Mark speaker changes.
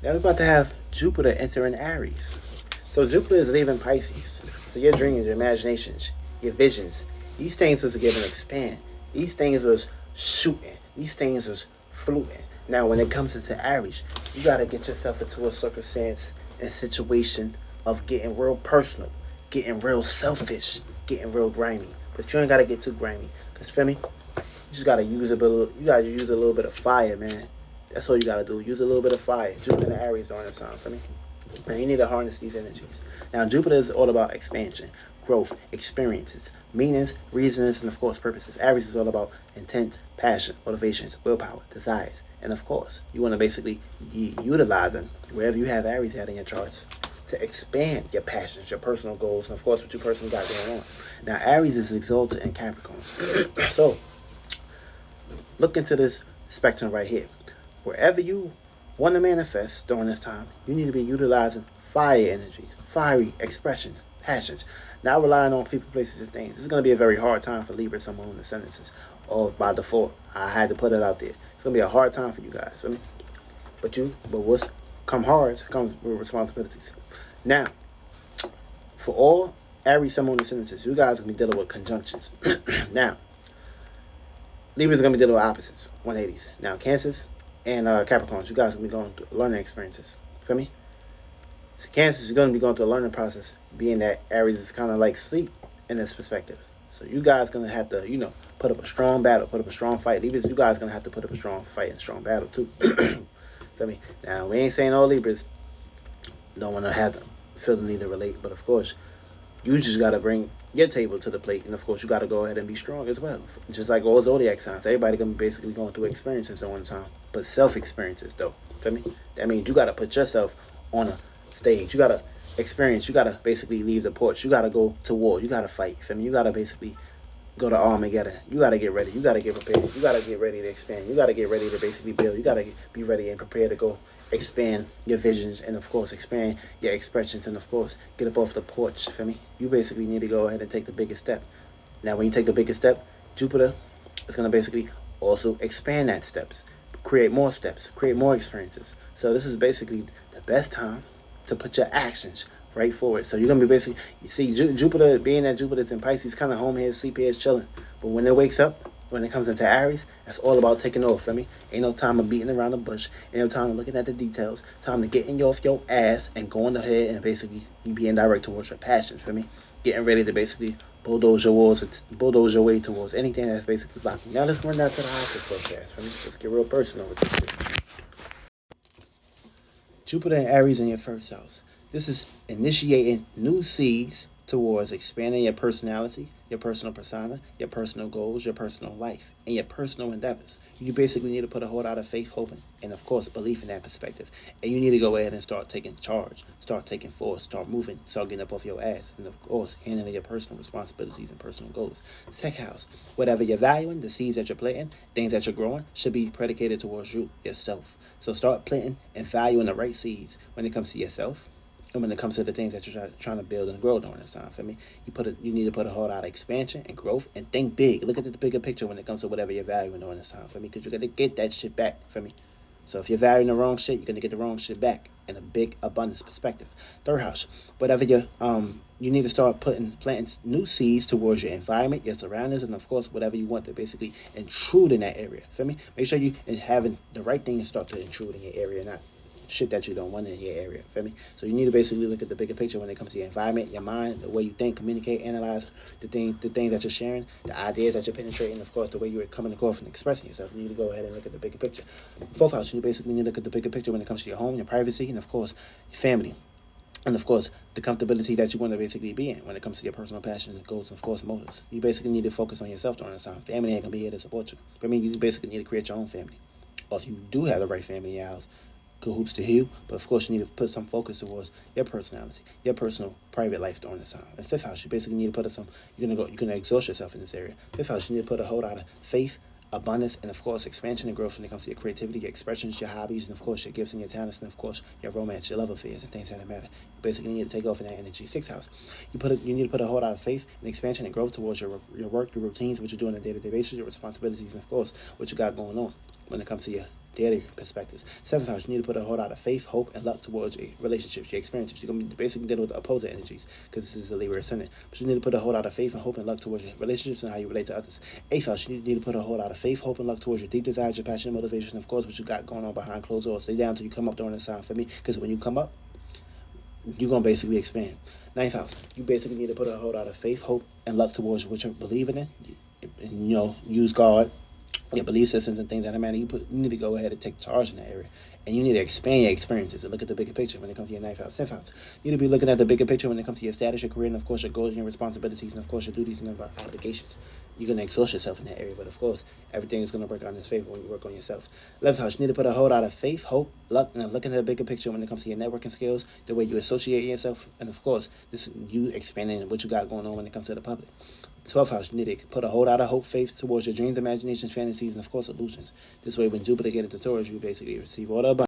Speaker 1: Now we're about to have Jupiter entering Aries. So Jupiter is leaving Pisces. So your dreams, your imaginations, your visions, these things was given expand. These things was shooting. These things was fluting. Now when it comes into Aries, you gotta get yourself into a circumstance and situation of getting real personal, getting real selfish, getting real grimy. But you ain't gotta get too grimy. Cause feel me, you just gotta use a bit. You gotta use a little bit of fire, man. That's all you gotta do. Use a little bit of fire. Jupiter and Aries during this time, feel me? And you need to harness these energies. Now, Jupiter is all about expansion, growth, experiences, meanings, reasons, and of course, purposes. Aries is all about intent, passion, motivations, willpower, desires. And of course, you want to basically utilize them wherever you have Aries at in your charts to expand your passions, your personal goals, and of course, what you personally got going on. Now, Aries is exalted in Capricorn. So, look into this spectrum right here. Wherever you want to manifest during this time, you need to be utilizing fire energies, fiery expressions, passions, not relying on people, places, and things. This is going to be a very hard time for Libra, someone in the sentences, or by default. I had to put it out there. It's going to be a hard time for you guys. I mean, but what's come hard comes with responsibilities. Now, for all Aries, someone in the sentences, you guys are going to be dealing with conjunctions. Now, Libra is going to be dealing with opposites, 180s. Now, Cancers and Capricorns, you guys are going to be going through learning experiences. Feel me? So Cancers, you're going to be going through a learning process, being that Aries is kind of like sleep in this perspective. So you guys going to have to, put up a strong battle, put up a strong fight. Libras, you guys going to have to put up a strong fight and strong battle too. Feel me? Now, we ain't saying all Libras don't want to have them feel the need to relate, but of course, you just got to bring your table to the plate, and of course, you got to go ahead and be strong as well. Just like all Zodiac signs, everybody gonna be basically going through experiences during time, but self experiences though. Feel me? That means you got to put yourself on a stage. You got to experience. You got to basically leave the porch. You got to go to war. You got to fight. Feel me? You got to basically go to Armageddon. You got to get ready. You got to get prepared. You got to get ready to expand. You got to get ready to basically build. You got to be ready and prepared to go expand your visions and of course expand your expressions and of course get up off the porch. Feel me? You basically need to go ahead and take the biggest step. Now when you take the biggest step, Jupiter is going to basically also expand that steps, create more experiences. So this is basically the best time to put your actions right forward. So you're gonna be basically, you see, Jupiter, being that Jupiter's in Pisces, kind of home here, sleep here, chilling. But when it wakes up, when it comes into Aries, that's all about taking off. For me, ain't no time of beating around the bush. Ain't no time of looking at the details. Time to getting you off your ass and going ahead and basically being direct towards your passions. For me, getting ready to basically bulldoze your walls, bulldoze your way towards anything that's basically blocking. Now let's run down to the opposite forecast. For me, let's get real personal with this shit. Jupiter and Aries in your first house. This is initiating new seeds towards expanding your personality, your personal persona, your personal goals, your personal life, and your personal endeavors. You basically need to put a whole lot of faith, hope, and of course, belief in that perspective. And you need to go ahead and start taking charge, start taking force, start moving, start getting up off your ass, and of course, handling your personal responsibilities and personal goals. Second house, whatever you're valuing, the seeds that you're planting, things that you're growing, should be predicated towards you, yourself. So start planting and valuing the right seeds when it comes to yourself, and when it comes to the things that you're trying to build and grow during this time. For me, you need to put a whole lot of expansion and growth and think big. Look at the bigger picture when it comes to whatever you're valuing during this time. For me, because you're gonna get that shit back. For me, so if you're valuing the wrong shit, you're gonna get the wrong shit back in a big abundance perspective. Third house, whatever you need to start planting new seeds towards your environment, your surroundings, and of course whatever you want to basically intrude in that area. For me, make sure you having the right things start to intrude in your area, not shit that you don't want in your area. Feel me? So you need to basically look at the bigger picture when it comes to your environment, your mind, the way you think, communicate, analyze the things that you're sharing, the ideas that you're penetrating, of course, the way you're coming across and expressing yourself. You need to go ahead and look at the bigger picture. Fourth house, you basically need to look at the bigger picture when it comes to your home, your privacy, and of course, your family. And of course, the comfortability that you want to basically be in when it comes to your personal passions and goals and of course motives. You basically need to focus on yourself during this time. Family ain't gonna be here to support you. I mean, you basically need to create your own family. Or if you do have the right family in your house, good hoops to heal, but of course you need to put some focus towards your personality, your personal private life during this time. In fifth house, you basically need to put you're gonna exhaust yourself in this area. Fifth house, you need to put a whole lot of faith, abundance, and of course expansion and growth when it comes to your creativity, your expressions, your hobbies, and of course your gifts and your talents, and of course your romance, your love affairs, and things that matter. You basically need to take off in that energy. Sixth house, you need to put a whole lot of faith and expansion and growth towards your work, your routines, what you're doing on a day-to-day basis, your responsibilities, and of course what you got going on when it comes to daily perspectives. 7th house, you need to put a whole lot of faith, hope, and luck towards your relationships, your experiences. You're going to be basically dealing with the opposite energies because this is a Libra ascendant. But you need to put a whole lot of faith and hope and luck towards your relationships and how you relate to others. 8th house, you need to put a whole lot of faith, hope, and luck towards your deep desires, your passion, motivation, and of course, what you got going on behind closed doors. Stay down until you come up during this time for me, because when you come up, you're going to basically expand. 9th house, you basically need to put a whole lot of faith, hope, and luck towards what you're believing in. You know, use God, your belief systems and things that matter. You need to go ahead and take charge in that area. And you need to expand your experiences and look at the bigger picture when it comes to your 9th house. 10th house, you need to be looking at the bigger picture when it comes to your status, your career, and of course your goals and your responsibilities, and of course your duties and obligations. You're going to exhaust yourself in that area, but of course, everything is going to work out in its favor when you work on yourself. 11th house, you need to put a whole lot of faith, hope, luck, and looking at the bigger picture when it comes to your networking skills, the way you associate yourself, and of course, this you expanding what you got going on when it comes to the public. 12th house, you need to put a whole lot of hope, faith towards your dreams, imaginations, fantasies, and of course illusions. This way, when Jupiter gets into Taurus, you basically receive all the abundance